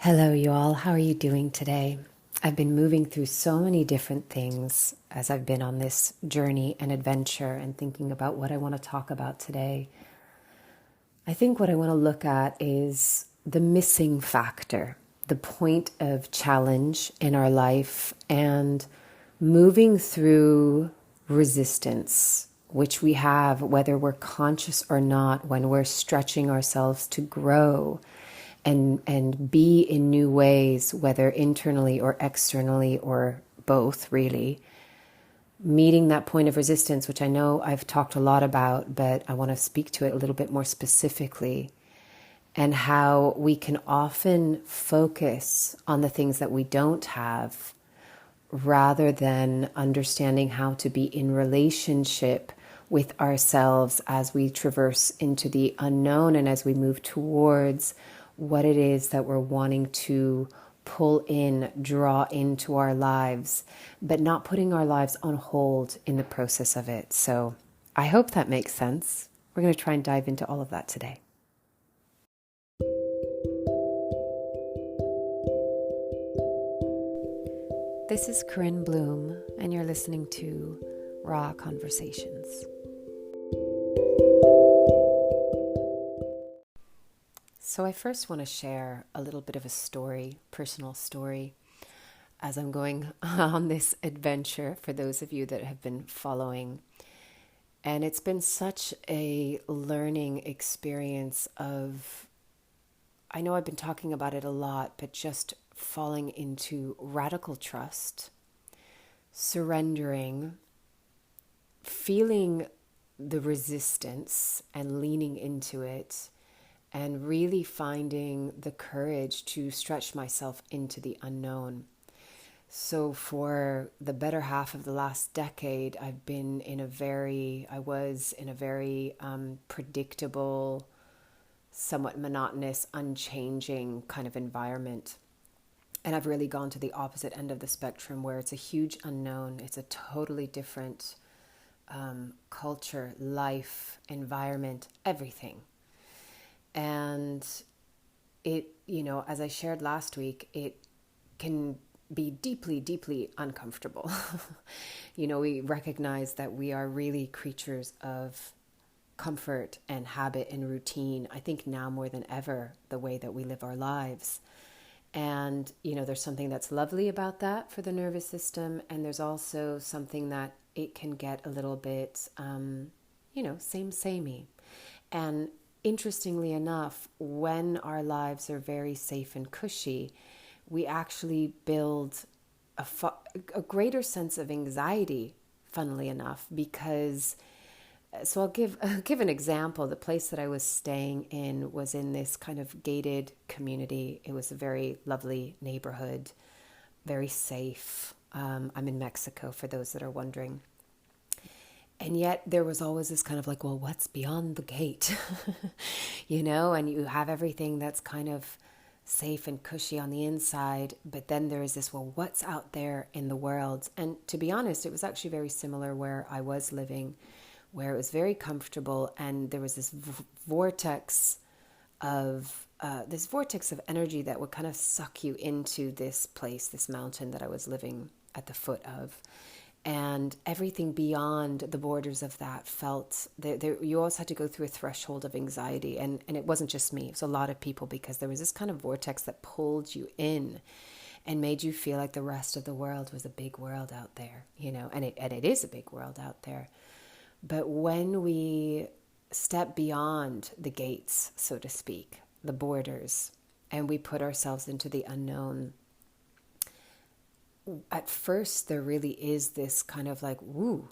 Hello, you all. How are you doing today? I've been moving through so many different things as I've been on this journey and adventure and thinking about what I want to talk about today. I think what I want to look at is the missing factor, the point of challenge in our life and moving through resistance, which we have, whether we're conscious or not, when we're stretching ourselves to grow and be in new ways, whether internally or externally or both, really. Meeting that point of resistance, which I know I've talked a lot about, but I want to speak to it a little bit more specifically, and how we can often focus on the things that we don't have rather than understanding how to be in relationship with ourselves as we traverse into the unknown and as we move towards what it is that we're wanting to pull in, draw into our lives, but not putting our lives on hold in the process of it. So I hope that makes sense. We're going to try and dive into all of that today. This is Corinne Bloom, and you're listening to Raw Conversations. So I first want to share a little bit of a story, personal story, as I'm going on this adventure for those of you that have been following. And it's been such a learning experience of, I know I've been talking about it a lot, but just falling into radical trust, surrendering, feeling the resistance and leaning into it, and really finding the courage to stretch myself into the unknown. So for the better half of the last decade, I was in a very predictable, somewhat monotonous, unchanging kind of environment. And I've really gone to the opposite end of the spectrum where it's a huge unknown. It's a totally different culture, life, environment, everything. And it, as I shared last week, it can be deeply, deeply uncomfortable. We recognize that we are really creatures of comfort and habit and routine. I think now more than ever, the way that we live our lives. And, there's something that's lovely about that for the nervous system. And there's also something that it can get a little bit, samey. And interestingly enough, when our lives are very safe and cushy, we actually build a greater sense of anxiety, funnily enough, because, so I'll give an example. The place that I was staying in was in this kind of gated community. It was a very lovely neighborhood, very safe. I'm in Mexico, for those that are wondering. And yet there was always this kind of like, well, what's beyond the gate? And you have everything that's kind of safe and cushy on the inside, but then there is this, well, what's out there in the world? And to be honest, it was actually very similar where I was living, where it was very comfortable, and there was this vortex of energy that would kind of suck you into this place, this mountain that I was living at the foot of. And everything beyond the borders of that felt, you always had to go through a threshold of anxiety. And it wasn't just me, it was a lot of people, because there was this kind of vortex that pulled you in and made you feel like the rest of the world was a big world out there, and it is a big world out there. But when we step beyond the gates, so to speak, the borders, and we put ourselves into the unknown, at first there really is this kind of like, woo,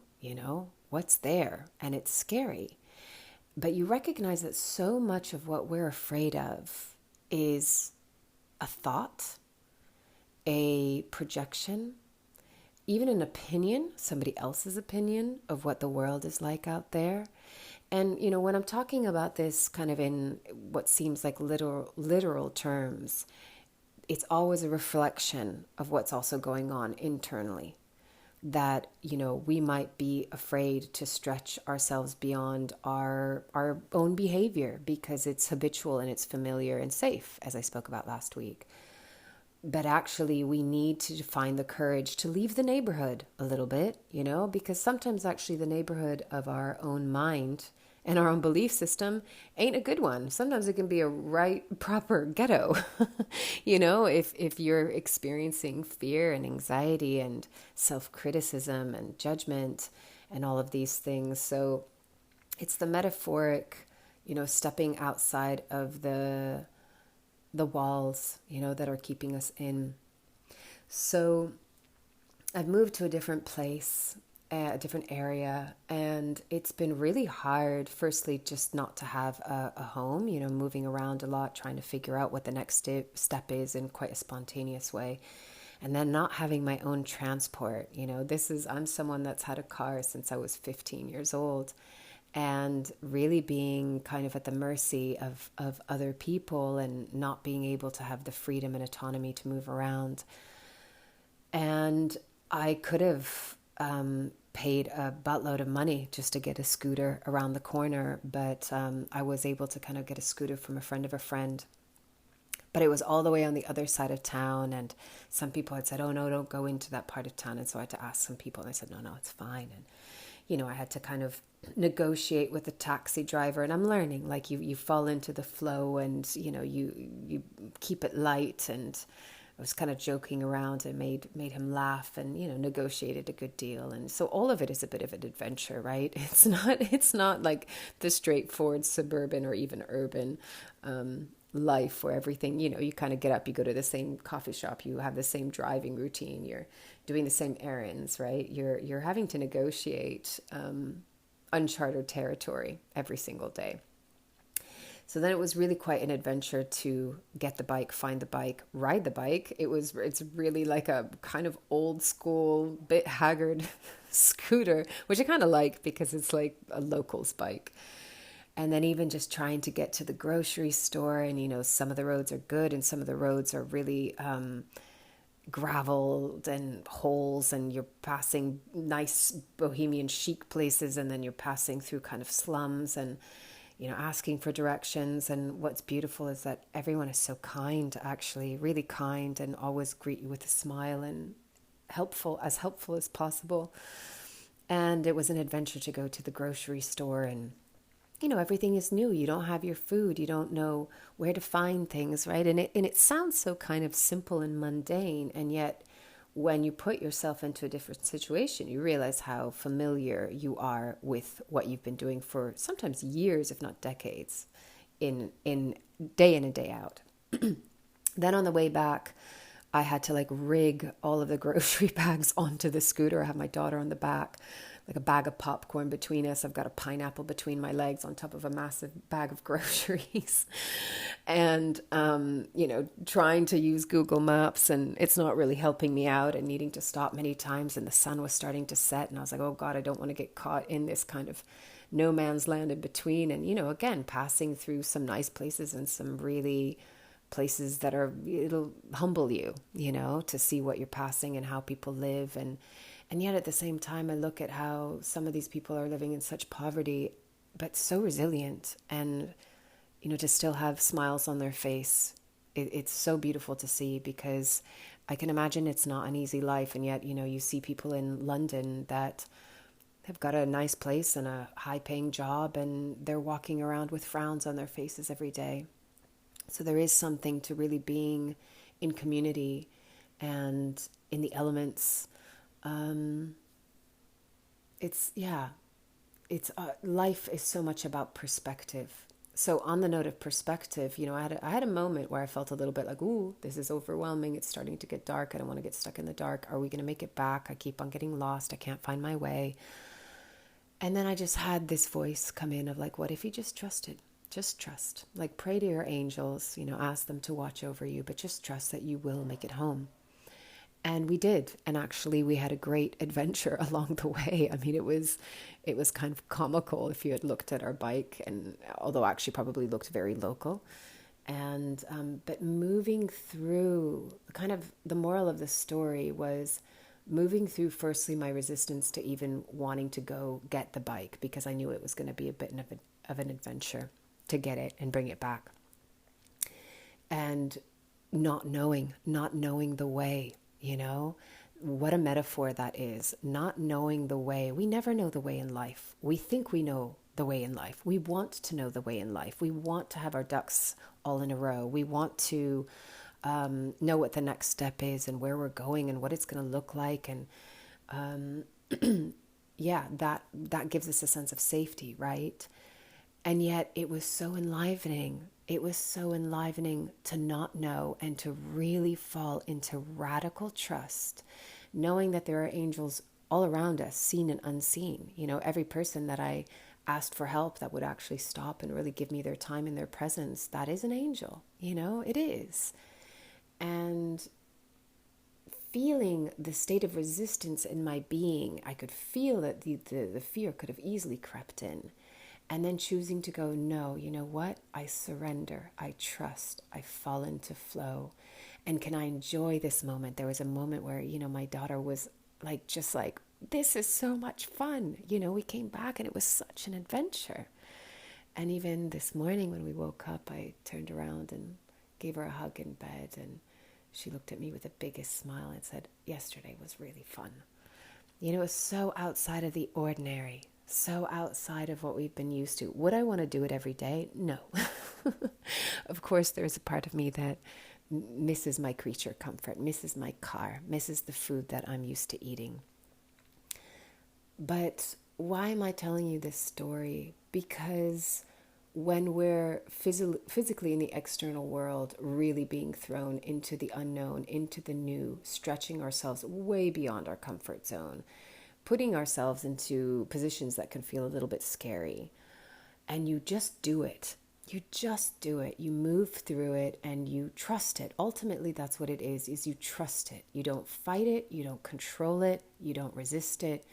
what's there? And it's scary. But you recognize that so much of what we're afraid of is a thought, a projection, even an opinion, somebody else's opinion of what the world is like out there. And, when I'm talking about this kind of in what seems like literal terms, it's always a reflection of what's also going on internally. That, we might be afraid to stretch ourselves beyond our own behavior because it's habitual and it's familiar and safe, as I spoke about last week. But actually, we need to find the courage to leave the neighborhood a little bit, because sometimes actually the neighborhood of our own mind and our own belief system ain't a good one. Sometimes it can be a right proper ghetto. If you're experiencing fear and anxiety and self-criticism and judgment and all of these things. So it's the metaphoric, stepping outside of the walls, that are keeping us in. So I've moved to a different place, a different area, and it's been really hard, firstly, just not to have a home, moving around a lot, trying to figure out what the next step is in quite a spontaneous way. And then not having my own transport. I'm someone that's had a car since I was 15 years old, and really being kind of at the mercy of other people and not being able to have the freedom and autonomy to move around. And I could have paid a buttload of money just to get a scooter around the corner, but I was able to kind of get a scooter from a friend of a friend. But it was all the way on the other side of town, and some people had said, oh no, don't go into that part of town. And so I had to ask some people, and they said, no, it's fine. And I had to kind of negotiate with the taxi driver, and I'm learning, like you fall into the flow, and you keep it light. And I was kind of joking around and made him laugh, and negotiated a good deal. And so all of it is a bit of an adventure, right? It's not like the straightforward suburban or even urban life where everything, you kind of get up, you go to the same coffee shop, you have the same driving routine, you're doing the same errands, right? You're having to negotiate uncharted territory every single day. So then it was really quite an adventure to get the bike, find the bike, ride the bike. It's really like a kind of old school, bit haggard scooter, which I kind of like because it's like a local's bike. And then even just trying to get to the grocery store, and some of the roads are good and some of the roads are really graveled and holes, and you're passing nice bohemian chic places, and then you're passing through kind of slums, and asking for directions. And what's beautiful is that everyone is so kind, actually, really kind, and always greet you with a smile and helpful as possible. And it was an adventure to go to the grocery store, and everything is new. You don't have your food. You don't know where to find things, right? And it sounds so kind of simple and mundane. And yet, when you put yourself into a different situation, you realize how familiar you are with what you've been doing for sometimes years, if not decades, in day in and day out. Then on the way back, I had to rig all of the grocery bags onto the scooter. I have my daughter on the back, like a bag of popcorn between us. I've got a pineapple between my legs on top of a massive bag of groceries. And, trying to use Google Maps, and it's not really helping me out, and needing to stop many times. And the sun was starting to set, and I was like, oh God, I don't want to get caught in this kind of no man's land in between. And, again, passing through some nice places and some really places that it'll humble you, to see what you're passing and how people live. And yet at the same time, I look at how some of these people are living in such poverty, but so resilient, and, to still have smiles on their face. It's so beautiful to see, because I can imagine it's not an easy life. And yet, you see people in London that have got a nice place and a high paying job, and they're walking around with frowns on their faces every day. So there is something to really being in community and in the elements. Life is so much about perspective. So on the note of perspective, I had a moment where I felt a little bit like, ooh, this is overwhelming. It's starting to get dark. I don't want to get stuck in the dark. Are we going to make it back? I keep on getting lost. I can't find my way. And then I just had this voice come in of what if you just trusted? Just trust. Pray to your angels, ask them to watch over you, but just trust that you will make it home. And we did. And actually, we had a great adventure along the way. I mean, it was kind of comical if you had looked at our bike, and although actually probably looked very local. And but moving through, kind of the moral of the story was moving through, firstly, my resistance to even wanting to go get the bike, because I knew it was going to be a bit of an adventure to get it and bring it back. And not knowing the way, you know? What a metaphor that is. Not knowing the way. We never know the way in life. We think we know the way in life. We want to know the way in life. We want to have our ducks all in a row. We want to know what the next step is and where we're going and what it's going to look like. And yeah, that gives us a sense of safety, right? And yet it was so enlivening. It was so enlivening to not know and to really fall into radical trust, knowing that there are angels all around us, seen and unseen. You know, every person that I asked for help that would actually stop and really give me their time and their presence, that is an angel. You know, it is. And feeling the state of resistance in my being, I could feel that the fear could have easily crept in. And then choosing to go, no, you know what? I surrender, I trust, I fall into flow. And can I enjoy this moment? There was a moment where, you know, my daughter was like, just like, this is so much fun. You know, we came back and it was such an adventure. And even this morning when we woke up, I turned around and gave her a hug in bed. And she looked at me with the biggest smile and said, yesterday was really fun. You know, it was so outside of the ordinary. So outside of what we've been used to. Would I want to do it every day? No. Of course, there's a part of me that misses my creature comfort, misses my car, misses the food that I'm used to eating. But why am I telling you this story? Because when we're physically in the external world, really being thrown into the unknown, into the new, stretching ourselves way beyond our comfort zone, putting ourselves into positions that can feel a little bit scary. And you just do it. You just do it. You move through it and you trust it. Ultimately, that's what it is you trust it. You don't fight it. You don't control it. You don't resist it.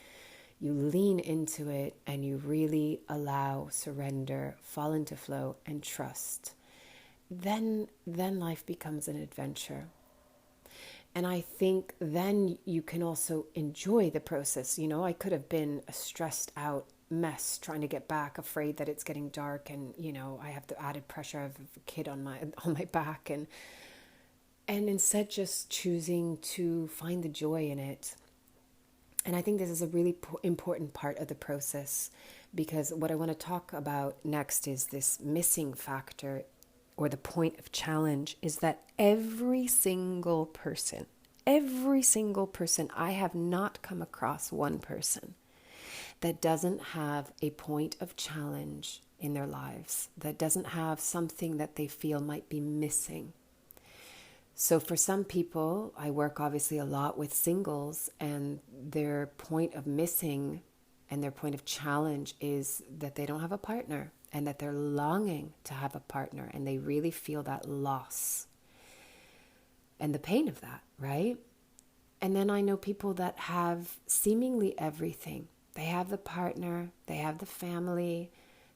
You lean into it and you really allow, surrender, fall into flow and trust. Then life becomes an adventure. And I think then you can also enjoy the process. You know, I could have been a stressed out mess trying to get back, afraid that it's getting dark and, you know, I have the added pressure of a kid on my back and instead just choosing to find the joy in it. And I think this is a really important part of the process, because what I want to talk about next is this missing factor, or the point of challenge, is that every single person, I have not come across one person that doesn't have a point of challenge in their lives, that doesn't have something that they feel might be missing. So for some people, I work obviously a lot with singles, and their point of missing and their point of challenge is that they don't have a partner and that they're longing to have a partner, and they really feel that loss and the pain of that, right? And then I know people that have seemingly everything. They have the partner, they have the family,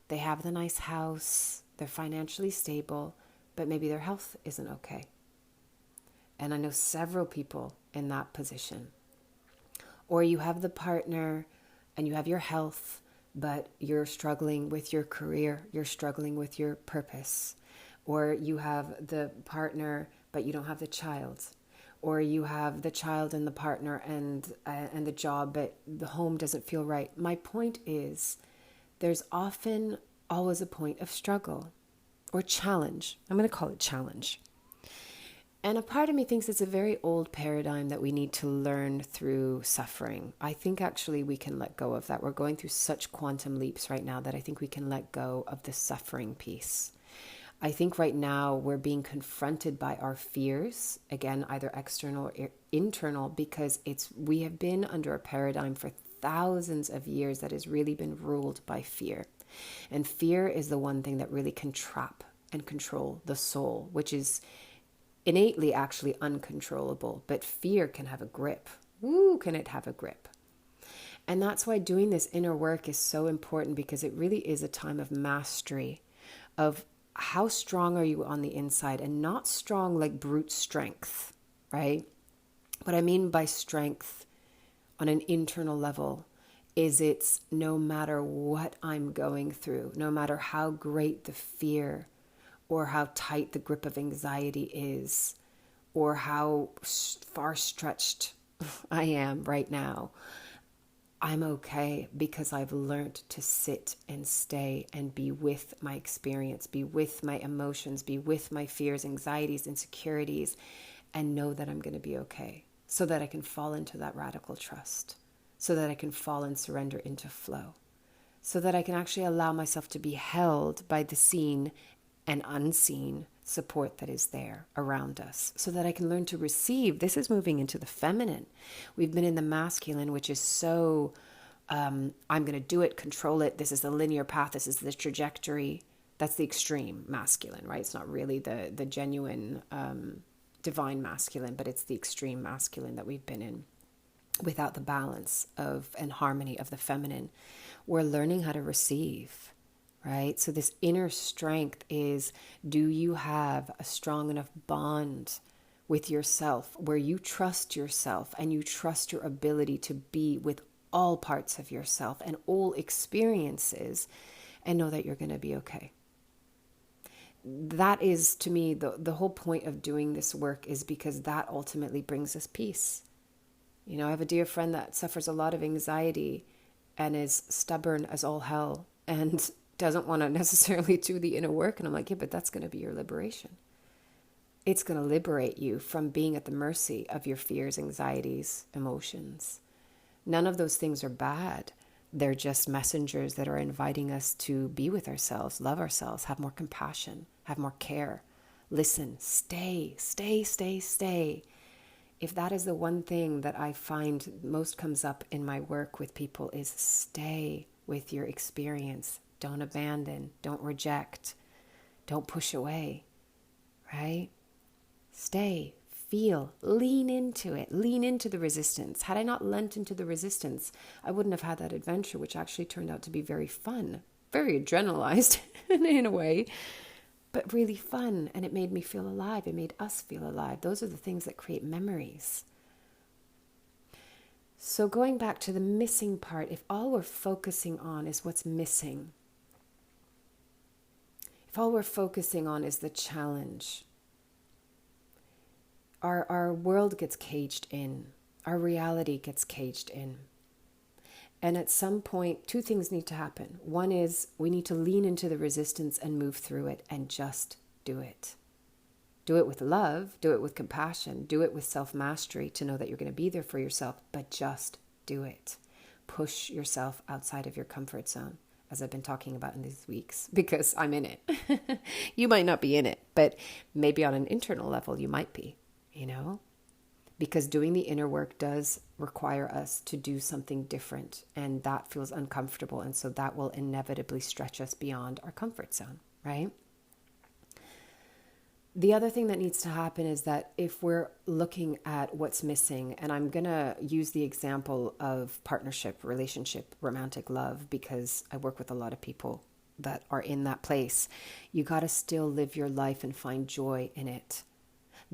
they have the nice house, they're financially stable, but maybe their health isn't okay. And I know several people in that position. Or you have the partner and you have your health, but you're struggling with your career, you're struggling with your purpose. Or you have the partner, but you don't have the child. Or you have the child and the partner and the job, but the home doesn't feel right. My point is, there's often always a point of struggle or challenge. I'm going to call it challenge. And a part of me thinks it's a very old paradigm that we need to learn through suffering. I think actually we can let go of that. We're going through such quantum leaps right now that I think we can let go of the suffering piece. I think right now we're being confronted by our fears, again, either external or internal, because we have been under a paradigm for thousands of years that has really been ruled by fear. And fear is the one thing that really can trap and control the soul, which is innately actually uncontrollable, but fear can have a grip. Ooh, can it have a grip? And that's why doing this inner work is so important, because it really is a time of mastery, of how strong are you on the inside, and not strong like brute strength, right? What I mean by strength on an internal level is it's no matter what I'm going through, no matter how great the fear or how tight the grip of anxiety is, or how far stretched I am right now, I'm okay because I've learned to sit and stay and be with my experience, be with my emotions, be with my fears, anxieties, insecurities, and know that I'm going to be okay, so that I can fall into that radical trust, so that I can fall and surrender into flow, so that I can actually allow myself to be held by the seen and unseen support that is there around us, so that I can learn to receive. This is moving into the feminine. We've been in the masculine, which is so, I'm going to do it, control it. This is the linear path. This is the trajectory. That's the extreme masculine, right? It's not really the genuine divine masculine, but it's the extreme masculine that we've been in without the balance of and harmony of the feminine. We're learning how to receive, right? So this inner strength is, do you have a strong enough bond with yourself where you trust yourself and you trust your ability to be with all parts of yourself and all experiences and know that you're going to be okay? That is, to me, the whole point of doing this work, is because that ultimately brings us peace. You know, I have a dear friend that suffers a lot of anxiety and is stubborn as all hell and doesn't want to necessarily do the inner work. And I'm like, yeah, but that's going to be your liberation. It's going to liberate you from being at the mercy of your fears, anxieties, emotions. None of those things are bad. They're just messengers that are inviting us to be with ourselves, love ourselves, have more compassion, have more care, listen, stay. If that is the one thing that I find most comes up in my work with people, is stay with your experience. Don't abandon, don't reject, don't push away, right? Stay, feel, lean into it, lean into the resistance. Had I not lent into the resistance, I wouldn't have had that adventure, which actually turned out to be very fun, very adrenalized in a way, but really fun. And it made me feel alive. It made us feel alive. Those are the things that create memories. So going back to the missing part, if all we're focusing on is what's missing, if all we're focusing on is the challenge, our world gets caged in. Our reality gets caged in. And at some point, two things need to happen. One is we need to lean into the resistance and move through it and just do it. Do it with love, do it with compassion, do it with self-mastery to know that you're going to be there for yourself, but just do it. Push yourself outside of your comfort zone, as I've been talking about in these weeks, because I'm in it. You might not be in it, but maybe on an internal level you might be, you know? Because doing the inner work does require us to do something different, and that feels uncomfortable, and so that will inevitably stretch us beyond our comfort zone, right? The other thing that needs to happen is that if we're looking at what's missing, and I'm going to use the example of partnership, relationship, romantic love, because I work with a lot of people that are in that place, you got to still live your life and find joy in it.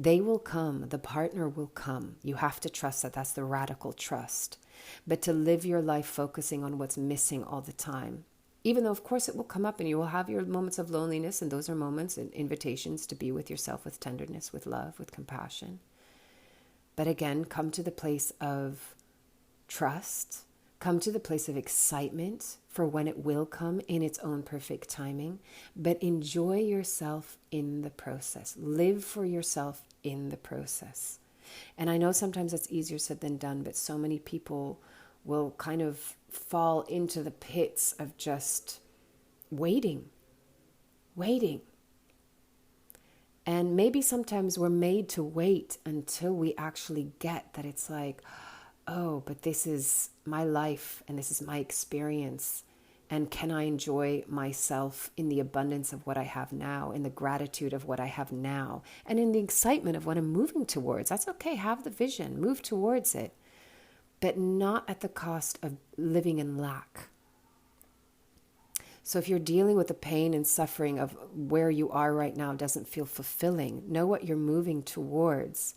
They will come. The partner will come. You have to trust that. That's the radical trust. But to live your life focusing on what's missing all the time, even though, of course, it will come up and you will have your moments of loneliness, and those are moments and invitations to be with yourself with tenderness, with love, with compassion. But again, come to the place of trust. Come to the place of excitement for when it will come in its own perfect timing. But enjoy yourself in the process. Live for yourself in the process. And I know sometimes that's easier said than done, but so many people will kind of fall into the pits of just waiting. And maybe sometimes we're made to wait until we actually get that it's like, oh, but this is my life and this is my experience. And can I enjoy myself in the abundance of what I have now, in the gratitude of what I have now, and in the excitement of what I'm moving towards? That's okay. Have the vision, move towards it, but not at the cost of living in lack. So if you're dealing with the pain and suffering of where you are right now doesn't feel fulfilling, know what you're moving towards,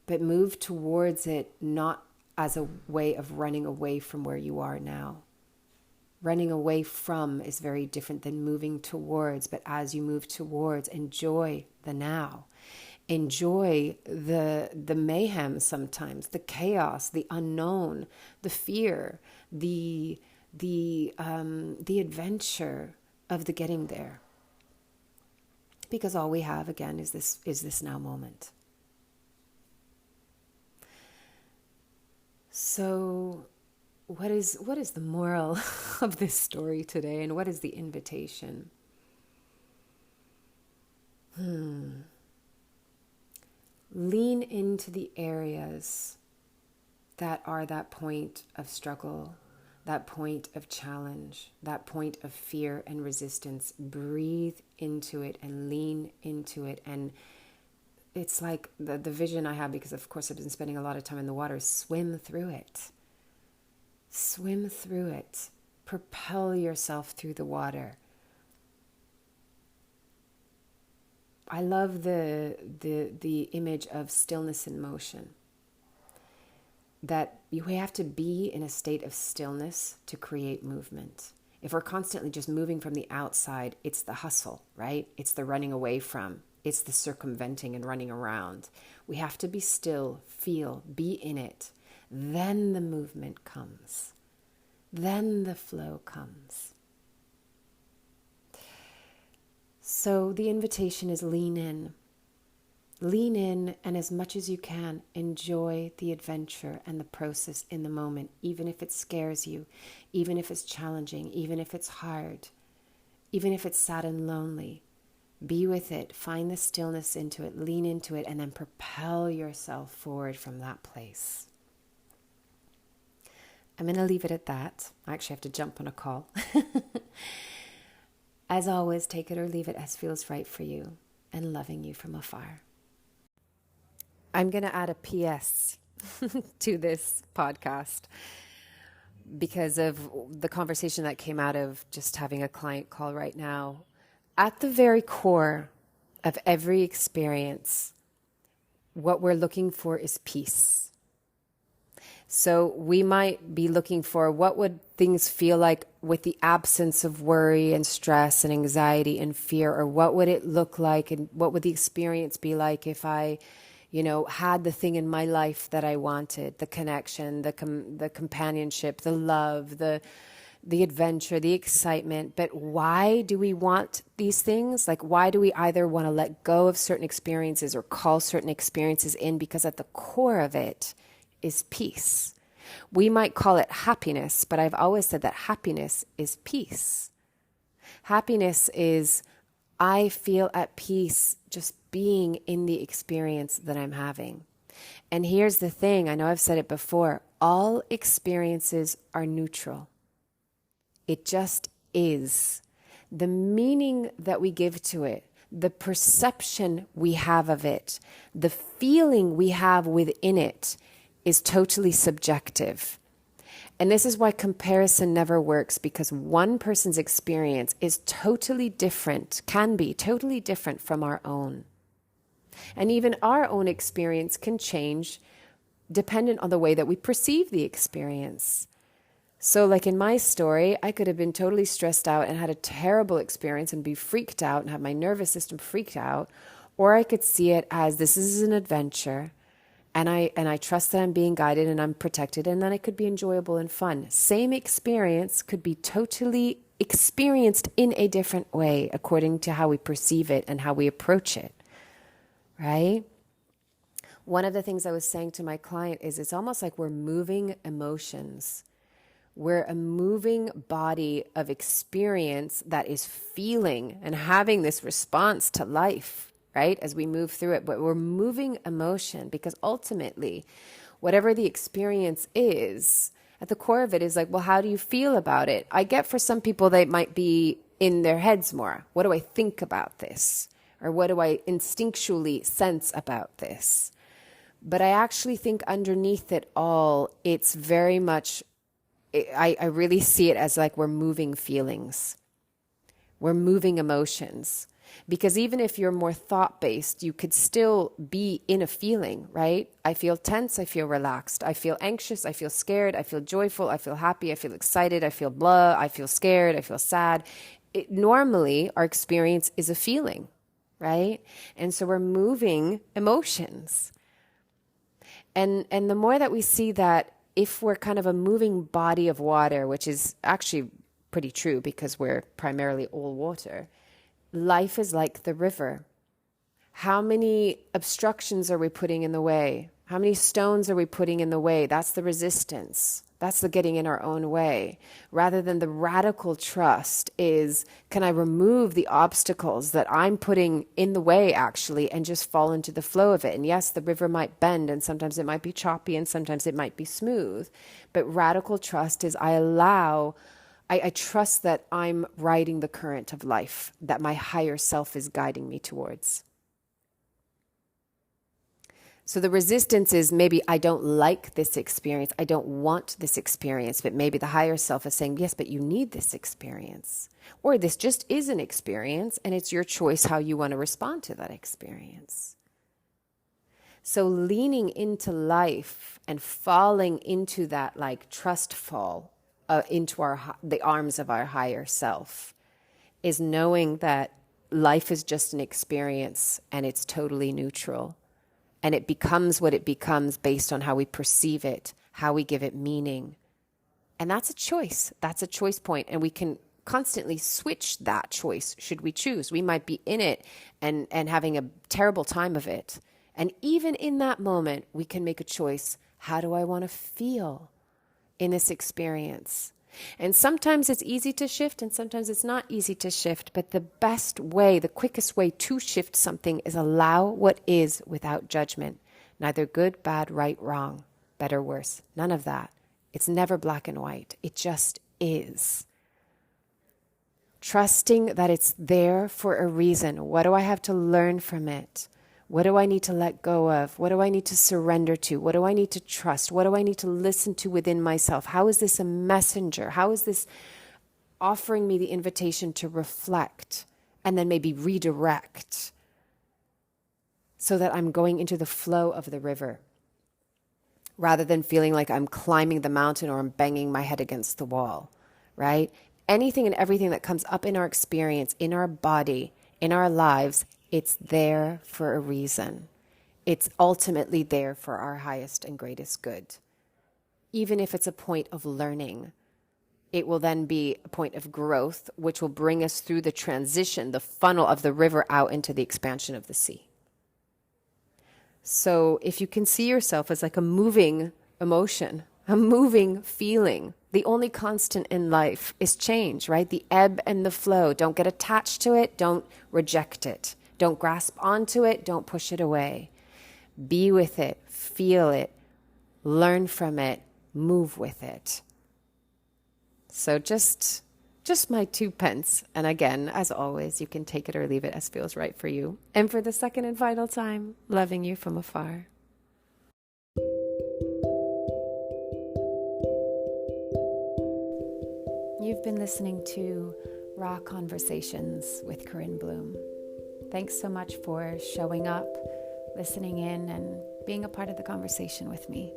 but move towards it not as a way of running away from where you are now. Running away from is very different than moving towards, but as you move towards, enjoy the now. enjoy the mayhem sometimes, the chaos, the unknown, the fear, the adventure of the getting there. Because all we have, again, is this now moment. So what is the moral of this story today, and what is the invitation? Lean into the areas that are that point of struggle, that point of challenge, that point of fear and resistance. Breathe into it and lean into it. And it's like the vision I have, because of course I've been spending a lot of time in the water, swim through it. Swim through it. Propel yourself through the water. I love the image of stillness in motion. That we have to be in a state of stillness to create movement. If we're constantly just moving from the outside, it's the hustle, right? It's the running away from. It's the circumventing and running around. We have to be still, feel, be in it. Then the movement comes. Then the flow comes. So the invitation is lean in. Lean in, and as much as you can, enjoy the adventure and the process in the moment, even if it scares you, even if it's challenging, even if it's hard, even if it's sad and lonely. Be with it, find the stillness into it, lean into it, and then propel yourself forward from that place. I'm going to leave it at that. I actually have to jump on a call. As always, take it or leave it as feels right for you, and loving you from afar. I'm going to add a PS to this podcast because of the conversation that came out of just having a client call right now. At the very core of every experience, what we're looking for is peace. So we might be looking for, what would things feel like with the absence of worry and stress and anxiety and fear, or what would it look like, and what would the experience be like if I, had the thing in my life that I wanted, the connection, the companionship, the love, the adventure, the excitement. But why do we want these things? Like, why do we either want to let go of certain experiences or call certain experiences in? Because at the core of it is peace. We might call it happiness, but I've always said that happiness is peace. Happiness is, I feel at peace just being in the experience that I'm having. And here's the thing, I know I've said it before, all experiences are neutral. It just is. The meaning that we give to it, the perception we have of it, the feeling we have within it is totally subjective. And this is why comparison never works, because one person's experience is totally different, can be totally different from our own. And even our own experience can change dependent on the way that we perceive the experience. So like in my story, I could have been totally stressed out and had a terrible experience and be freaked out and have my nervous system freaked out. Or I could see it as, this is an adventure. And I trust that I'm being guided and I'm protected, and then it could be enjoyable and fun. Same experience could be totally experienced in a different way according to how we perceive it and how we approach it, right? One of the things I was saying to my client is, it's almost like we're moving emotions. We're a moving body of experience that is feeling and having this response to life, right? As we move through it, but we're moving emotion, because ultimately, whatever the experience is, at the core of it is like, well, how do you feel about it? I get for some people, they might be in their heads more. What do I think about this? Or what do I instinctually sense about this? But I actually think underneath it all, it's very much, I really see it as like we're moving feelings. We're moving emotions. Because even if you're more thought-based, you could still be in a feeling, right? I feel tense, I feel relaxed, I feel anxious, I feel scared, I feel joyful, I feel happy, I feel excited, I feel blah, I feel scared, I feel sad. Normally, our experience is a feeling, right? And so we're moving emotions. And the more that we see that if we're kind of a moving body of water, which is actually pretty true because we're primarily all water, life is like the river. How many obstructions are we putting in the way? How many stones are we putting in the way? That's the resistance. That's the getting in our own way. Rather than the radical trust is, can I remove the obstacles that I'm putting in the way actually and just fall into the flow of it? And yes, the river might bend and sometimes it might be choppy and sometimes it might be smooth. But radical trust is I trust that I'm riding the current of life, that my higher self is guiding me towards. So the resistance is maybe I don't like this experience. I don't want this experience, but maybe the higher self is saying, yes, but you need this experience. Or this just is an experience and it's your choice how you want to respond to that experience. So leaning into life and falling into that like trust fall into the arms of our higher self is knowing that life is just an experience and it's totally neutral. And it becomes what it becomes based on how we perceive it, how we give it meaning. And that's a choice. That's a choice point. And we can constantly switch that choice should we choose. We might be in it and having a terrible time of it. And even in that moment, we can make a choice. How do I want to feel in this experience? And sometimes it's easy to shift and sometimes it's not easy to shift. But the best way, the quickest way to shift something is allow what is without judgment. Neither good, bad, right, wrong, better, worse. None of that. It's never black and white. It just is. Trusting that it's there for a reason. What do I have to learn from it? What do I need to let go of? What do I need to surrender to? What do I need to trust? What do I need to listen to within myself? How is this a messenger? How is this offering me the invitation to reflect and then maybe redirect so that I'm going into the flow of the river rather than feeling like I'm climbing the mountain or I'm banging my head against the wall, right? Anything and everything that comes up in our experience, in our body, in our lives, it's there for a reason. It's ultimately there for our highest and greatest good. Even if it's a point of learning, it will then be a point of growth, which will bring us through the transition, the funnel of the river out into the expansion of the sea. So if you can see yourself as like a moving emotion, a moving feeling, the only constant in life is change, right? The ebb and the flow. Don't get attached to it. Don't reject it. Don't grasp onto it. Don't push it away. Be with it. Feel it. Learn from it. Move with it. So just my 2 pence. And again, as always, you can take it or leave it as feels right for you. And for the second and final time, loving you from afar. You've been listening to Raw Conversations with Corinne Bloom. Thanks so much for showing up, listening in, and being a part of the conversation with me.